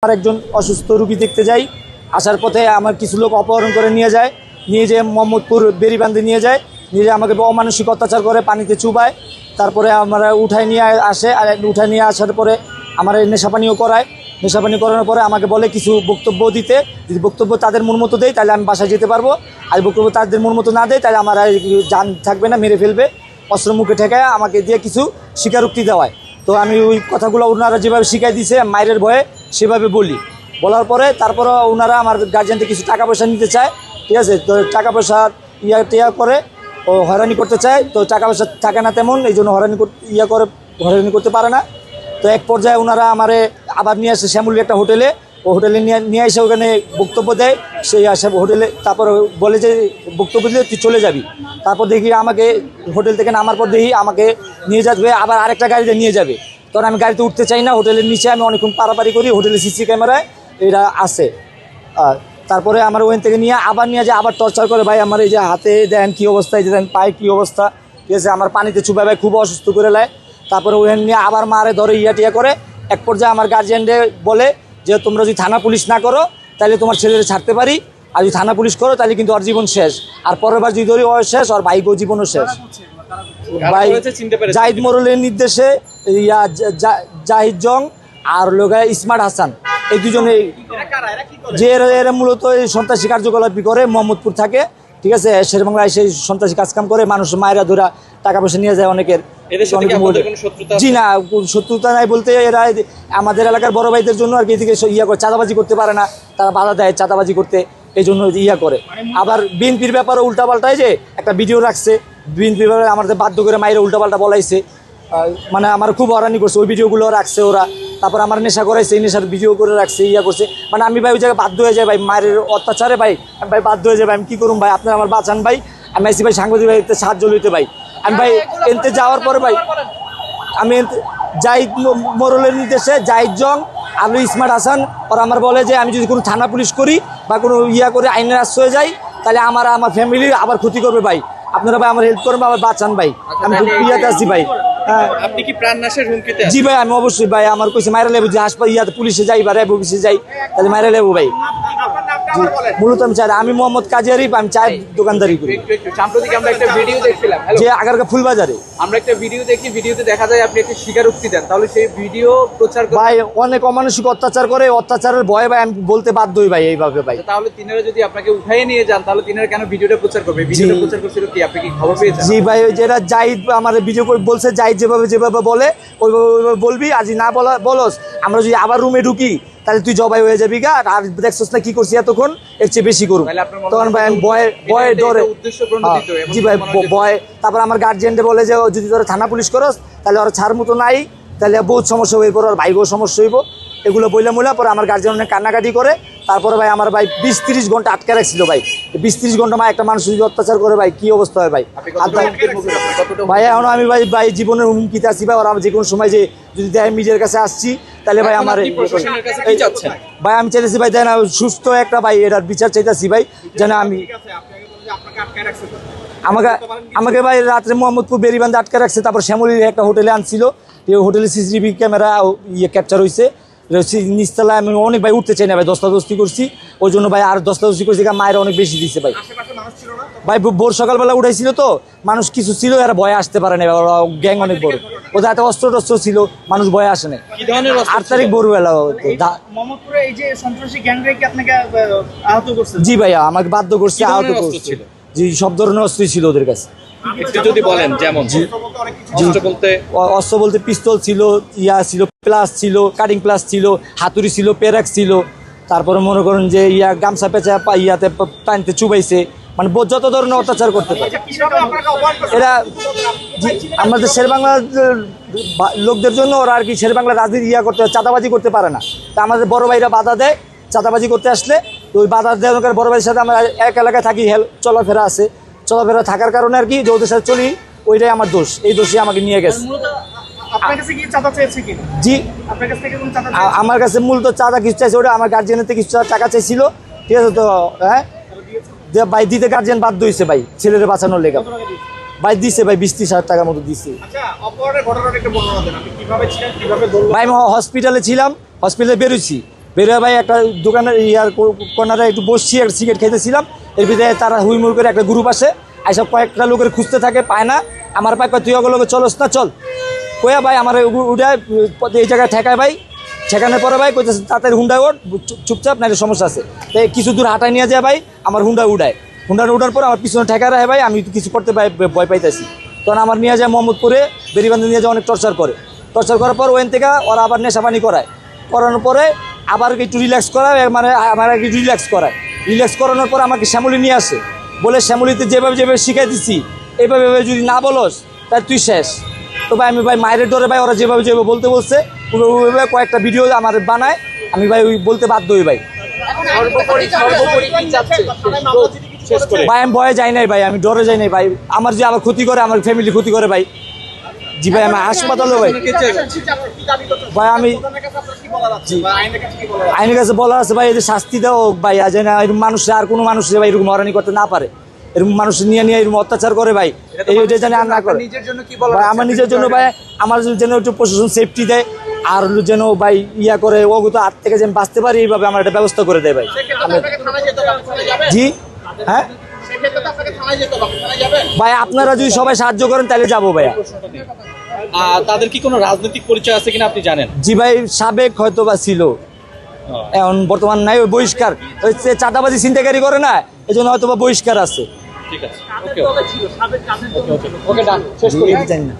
আমার একজন অসুস্থ রোগী দেখতে যাই, আসার পথে আমার কিছু লোক অপহরণ করে নিয়ে যায়, নিয়ে যেয়ে মোহাম্মদপুর বেরিবান্ধে নিয়ে যায়, নিয়ে যেয়ে আমাকে অমানসিক অত্যাচার করে, পানিতে চুবায়। তারপরে আমরা উঠায় নিয়ে আসে, আর উঠায় নিয়ে আসার পরে আমার নেশাপানিও করায়। নেশাপানি করানোর পরে আমাকে বলে কিছু বক্তব্য দিতে, যদি বক্তব্য তাদের মন মতো দেয় তাহলে আমি বাসায় যেতে পারবো, আর বক্তব্য তাদের মন মতো না দেয় তাহলে আমার জান থাকবে না, মেরে ফেলবে। অস্ত্র মুখে ঠেকায় আমাকে দিয়ে কিছু স্বীকারোক্তি দেওয়ায়। তো আমি ওই কথাগুলো ওনারা যেভাবে শিখাই দিয়েছে মায়ের ভয়ে সেভাবে বলার পরে তারপরে ওনারা আমার গার্জিয়ান থেকে কিছু টাকা পয়সা নিতে চায়, ঠিক আছে। তো টাকা পয়সা টিয়া করে ও হয়রানি করতে চায়, তো টাকা পয়সা থাকে না তেমন, এই জন্য হয়রানি করতে পারে না। তো এক পর্যায়ে ওনারা আমারে আবার নিয়ে আসে শ্যামলী একটা হোটেলে, ও হোটেলে নিয়ে এসে ওখানে বক্তব্য দেয়। সেই আসে হোটেলে, তারপর বলে যে বক্তব্য দিলে তুই চলে যাবি। তারপর দেখি আমাকে হোটেল থেকে নামার পর দেখি আমাকে নিয়ে যাবে আবার আরেকটা গাড়িতে নিয়ে যাবে। তখন আমি গাড়িতে উঠতে চাই না, হোটেলের নিচে আমি অনেকক্ষণ পারাপারি করি, হোটেলের সিসি ক্যামেরায় এরা আছে। তারপরে আমার ওখান থেকে নিয়ে যায়, আবার টর্চার করে। ভাই আমার এই যে হাতে দেন কী অবস্থা, এই যে দেন পায়ে কী অবস্থা, ঠিক আছে। আমার পানিতে চুপায় ভাই খুব অসুস্থ করে নেয়। তারপরে ওখানে নিয়ে আবার মারে ধরে টিয়া করে। এক পর্যায়ে আমার গার্জিয়ানরে বলে যে তোমরা যদি থানা পুলিশ না করো তাহলে তোমার ছেলেরে ছাড়তে পারি, আর যদি থানা পুলিশ করো তাহলে কিন্তু ওর জীবন শেষ, আর পরের বার যদি ধরি ওর শেষ, ওর ভাইকেও জীবনও শেষ। ভাই জাহিদ মোরলের নির্দেশে জাহিদ জং আর লোকা স্মার্ট হাসান, এই দুজনে যে এরা মূলত এই সন্ত্রাসী কার্যকলাপ করে, মোহাম্মদপুর থাকে, ঠিক আছে। শেরবাংলায় সেই সন্ত্রাসী কাজকাম করে, মানুষ মায়েরা ধরা টাকা পয়সা নিয়ে যায় অনেকের। জি না, শত্রুতা নাই বলতে এরা আমাদের এলাকার বড় ভাইদের জন্য আর কি এদিকে করে চাঁদাবাজি করতে পারে না, তারা বাধা দেয় চাঁদাবাজি করতে, এই জন্য করে। আবার বিএনপির ব্যাপারে উল্টাপাল্টায় যে একটা ভিডিও রাখছে, বিএনপির ব্যাপারে আমাদের বাধ্য করে মায়েরা উল্টাপাল্টা বলাইছে, মানে আমার খুব হয়রানি করছে, ওই ভিডিওগুলো রাখছে ওরা। তারপর আমার নেশা করাইছে, এই নেশার ভিডিও করে রাখছে, করছে। মানে আমি ভাই ওই জায়গায় বাধ্য হয়ে যায় ভাই, মায়ের অত্যাচারে ভাই আমি বাধ্য হয়ে যায় ভাই, আমি কী করুন ভাই, আপনারা আমার বাঁচান ভাই। আমি আইসি ভাই সাংবাদিক ভাই সাহায্য লইতে ভাই। আমি ভাই এনতে যাওয়ার পরে ভাই আমি জাহিদ মোরলের নির্দেশে জাহিদ জং আলু স্মার্ট হাসান ওরা আমার বলে যে আমি যদি কোনো থানা পুলিশ করি বা কোনো করে আইনের আশ্রয়ে যাই তাহলে আমার ফ্যামিলির আবার ক্ষতি করবে ভাই। আপনারা ভাই আমার হেল্প করবেন, আমার বাঁচান ভাই, আমি খুব ইয়াতে আছি ভাই। আপনি কি প্রাণনাশের হুমকিতে? জি ভাই, আমি অবশ্যই ভাই, আমার কইছে মাইরা লেবু যে হাসপাতাল পুলিশে যাই বা র্যাব অফিসে যাই তাহলে মাইরা লেবু ভাই। মূলত আমি মোহাম্মদ কাজী আরিফ, আমি চায়ের দোকানদারি করি। সাম্প্রতিক আমরা একটা ভিডিও দেখছিলাম যে আগারগাঁ ফুলবাজারে, আমরা একটা ভিডিও দেখি, ভিডিওতে দেখা যায় আপনি একটা স্বীকারোক্তি দেন, তাহলে সেই ভিডিও প্রচার ভাই অনেক অমানসিক অত্যাচার করে, অত্যাচারের ভয়ে ভাই আমি বলতে বাধ্য হই ভাই এইভাবে ভাই। তাহলে তিনারা যদি আপনাকে উঠাইয়ে নিয়ে যান তাহলে তিনারা কেন ভিডিওটা প্রচার করবে? ভিডিওটা প্রচার করছিল কি, আপনি কি খবর পেয়েছেন? জি ভাই, যেটা জাহিদ আমার ভিডিও করে বলছে, জাহিদ যেভাবে বলে ওইভাবে বলবি, আজ না বলস আমরা যদি আবার রুমে ঢুকি তাহলে তুই জবাই হয়ে যাবি গা, আর দেখছস না কি করছি এতক্ষণ, এর চেয়ে বেশি করুন। তখন ভাই আমি ভয়ে ডরে, জি ভাই ভয়। তারপর আমার গার্জিয়ানদের বলে যে যদি তোরা থানা পুলিশ করস তাহলে ওরা ছাড় মতো নাই, তাহলে বহুত সমস্যা হয়ে পড়ে, ওর ভাইকেও সমস্যা হইব, এগুলো বইলা পরে আমার গার্জিয়ান অনেক কান্নাকাটি করে। তারপরে ভাই আমার ভাই 20-30 ঘন্টা আটকে রাখছিল ভাই। 20-30 ঘন্টা একটা মানুষ যদি অত্যাচার করে ভাই কি অবস্থা হয় ভাই। ভাই এখন আমি ভাই জীবনের হুমকিতে আছি ভাই, ওরা যে কোনো সময় যে যদি দেয় নিজের কাছে আসছি তাহলে ভাই আমার ভাই আমি চাইতেছি ভাই দেন সুস্থ একটা ভাই এটার বিচার চাইতেছি ভাই, যেন আমি আমাকে ভাই রাত্রে মোহাম্মদপুর বেরিবান্ধে আটকে রাখছে, তারপর শ্যামলীর একটা হোটেলে আনছিল, হোটেলে সিসিটিভি ক্যামেরা ক্যাপচার হয়েছে নিচতলায়। আমি অনেক ভাই উঠতে চাই না ভাই, দস্তাদস্তি করছি, ওই জন্য ভাই আর দস্তাদস্তি করছি, মায়ের অনেক বেশি দিচ্ছে ভাই। ভাই ভোর সকালবেলা উঠাইছিল তো মানুষ কিছু ছিল, এরা ভয়ে আসতে পারে না, গ্যাং অনেক বড়, ওদের হাতে অস্ত্র টস্ত্র ছিল, মানুষ ভয়ে আসে না। 8 তারিখ ভোরবেলা জি ভাইয়া আমাকে বাধ্য করছে, আহত করছে। জি সব ধরনের অস্ত্রই ছিল ওদের কাছে। যদি বলেন যেমন অস্ত্র বলতে পিস্তল ছিল, ছিল প্লাস ছিল, কাটিং প্লাস ছিল, হাতুড়ি ছিল, পেরাক ছিল, তারপরে মনে করেন যে গামছা পেঁচা পানিতে চুবাইছে, মানে যত ধরনের অত্যাচার করতে পারে এরা। আমাদের শেরবাংলার লোকদের জন্য ওরা আর কি শেরবাংলা রাজনীতি করতে চাঁদাবাজি করতে পারে না, তা আমাদের বড় ভাইরা বাধা দেয় চাঁদাবাজি করতে আসলে। তো ওই বাধা দেওয়ার বড় ভাইয়ের সাথে আমরা এক এলাকায় থাকি, চলাফেরা আছে, চলাফেরা থাকার কারণে আর কি যে ওদের সাথে চলি, ওইটাই আমার দোষ, এই দোষই আমাকে নিয়ে গেছে। জি আমার কাছে মূলত চাঁদা কিছু চাইছে, ওটা আমার গার্জিয়ানের থেকে কিছু টাকা চাইছিল, ঠিক আছে। তো হ্যাঁ ভাই দিতে গার্জিয়ান বাধ্য হয়েছে ভাই ছেলের বাঁচানোর লেগে, ভাই দিছে ভাই 20-30 হাজার টাকার মতো দিছে ভাই। আমি হসপিটালে ছিলাম, হসপিটালে বেরোচ্ছি, বেরোয় ভাই একটা দোকানের ইয়ার কর্নারে একটু বসছি, একটা সিগারেট খেতেছিলাম। এর ভিতরে তারা হুইমুড় করে একটা গ্রুপ আসে, এইসব কয়েকটা লোকের খুঁজতে থাকে, পায় না। আমার পায় তুই ওগুলোকে চলস না, চল কয়া ভাই আমার উঠায় এই জায়গায় ঠেকায় ভাই। ঠেকানোর পরে ভাই কইতেছে তাড়াতাড়ি হুন্ডায় ওঠ, চুপচাপ না একটা সমস্যা আছে। তাই কিছু দূর হাঁটায় নিয়ে যায় ভাই, আমার হুন্ডা উঠায়। হুন্ডা উঠার পর আমার পিছনে ঠেকা রাখে ভাই, আমি কিছু করতে ভয় পাইতেছি। তখন আমার নিয়ে যায় মোহাম্মদপুরে, বেরিবান্ধে নিয়ে যায়, অনেক টর্চার করে। টর্চার করার পর ওখান থেকে ওরা আবার নেশাপানি করায়। করানোর পরে আবার একটু রিল্যাক্স করায়, মানে আমার একটু রিল্যাক্স করায়। রিল্যাক্স করানোর পর আমাকে শ্যামলি নিয়ে আসে, বলে শ্যামলিতে যেভাবে যেভাবে শিখাই দিচ্ছি এইভাবে যদি না বলস তাই তুই শেষ। তো ভাই আমি ভাই মায়ের ডরে ভাই ওরা যেভাবে যেভাবে বলতে বলছে ওইভাবে কয়েকটা ভিডিও আমার বানায়, আমি ভাই ওই বলতে বাধ্য হই ভাই। ভাই আমি ভয়ে যাই নাই ভাই, আমি ডরে যাই নাই ভাই। আমার যে আমার ক্ষতি করে, আমার ফ্যামিলি ক্ষতি করে ভাই। জি ভাই আমি হাসপাতালে ভাই ভাই আমি আইনের কাছে বলা আছে ভাই, এদের শাস্তি দাও ভাই, আজ না এরকম মানুষের আর কোনো মানুষের ভাই এরকম হয়রানি করতে না পারে, এরকম মানুষ নিয়ে এরকম অত্যাচার করে ভাই, এই জানি আর না করে। ভাই আমার নিজের জন্য ভাই, আমার যেন একটু প্রশাসন সেফটি দেয়, আর যেন ভাই ইয়া করে ওগত হাত থেকে যেন বাঁচতে পারি, এইভাবে আমার একটা ব্যবস্থা করে দেয় ভাই। জি হ্যাঁ ভাই আপনারা যদি সবাই সাহায্য করেন তাহলে যাবো ভাইয়া। তাদের কি কোনো রাজনৈতিক পরিচয় আছে কিনা আপনি জানেন? জি ভাই সাবেক হয়তো বা ছিল, এখন বর্তমান নাই, ওই বহিষ্কার হচ্ছে, চাঁদাবাজি ছিনতাইকারী করে না, এই জন্য হয়তো বা বহিষ্কার আছে। ঠিক আছে, ওকে ওকে ডান, শেষ করি। জানি না।